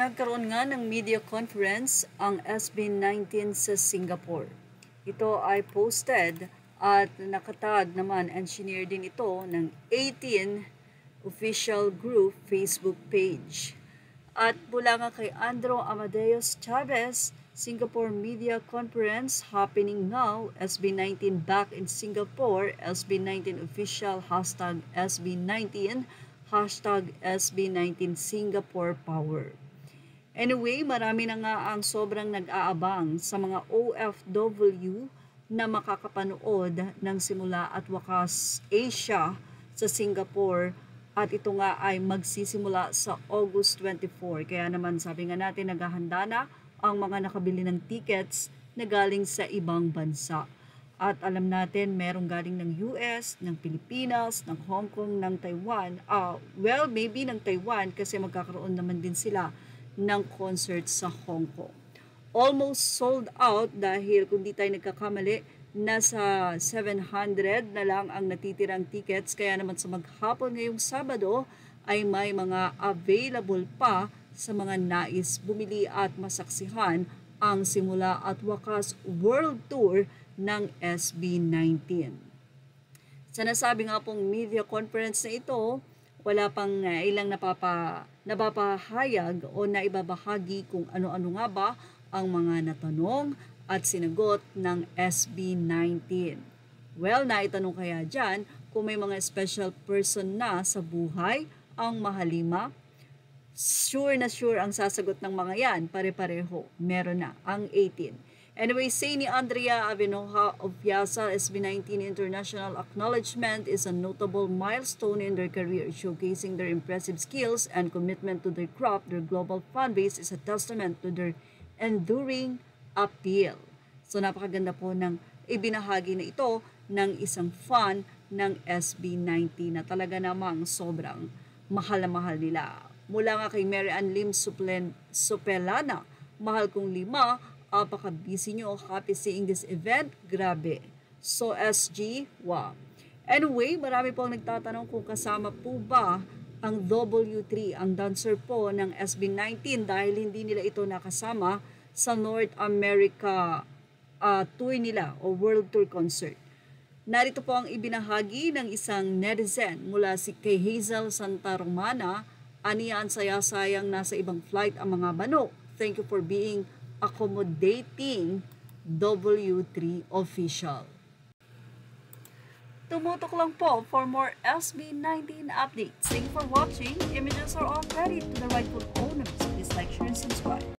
Nagkaroon nga ng media conference ang SB19 sa Singapore. Ito ay posted at nakatag naman, engineer din ito ng 18 official group Facebook page. At mula nga kay Andrew Amadeus Chavez, Singapore Media Conference happening now, SB19 back in Singapore, SB19 official, hashtag SB19, hashtag SB19 Singapore Power. Anyway, marami na nga ang sobrang nag-aabang sa mga OFW na makakapanood ng simula at wakas Asia sa Singapore, at ito nga ay magsisimula sa August 24. Kaya naman sabi nga natin, naghahanda na ang mga nakabili ng tickets na galing sa ibang bansa. At alam natin, merong galing ng US, ng Pilipinas, ng Hong Kong, ng Taiwan. Well, maybe ng Taiwan kasi magkakaroon naman din sila ng concert sa Hong Kong. Almost sold out dahil kung di tayo nagkakamali, nasa 700 na lang ang natitirang tickets. Kaya naman sa maghapon ngayong Sabado ay may mga available pa sa mga nais bumili at masaksihan ang simula at wakas World Tour ng SB19. Sa nasabi nga pong media conference na ito, wala pang ilang napapahayag o naibabahagi kung ano-ano nga ba ang mga natanong at sinagot ng SB19. Well, naitanong kaya dyan kung may mga special person na sa buhay ang mahalima. Sure na sure ang sasagot ng mga yan, pare-pareho. Meron na ang 18. Anyway, say ni Andrea Avinoha of Piazza, SB19 International Acknowledgement is a notable milestone in their career, showcasing their impressive skills and commitment to their craft. Their global fan base is a testament to their enduring appeal. So napakaganda po ng ibinahagi na ito ng isang fan ng SB19 na talaga namang sobrang mahal na mahal nila. Mula nga kay Mary Ann Lim Supelana, mahal kong lima, apaka-busy nyo, happy seeing this event, grabe. So SG, wow. Anyway, marami pong nagtatanong kung kasama po ba ang W3, ang dancer po ng SB19 dahil hindi nila ito nakasama sa North America tour nila o World Tour Concert. Narito po ang ibinahagi ng isang netizen mula kay Hazel Santa Romana. Aniyan, saya-sayang nasa ibang flight ang mga bano. Thank you for being accommodating, W3 official. Tumutok lang po for more SB19 updates. Thank you for watching. Images are all ready to the rightful owners. Please like, share, and subscribe.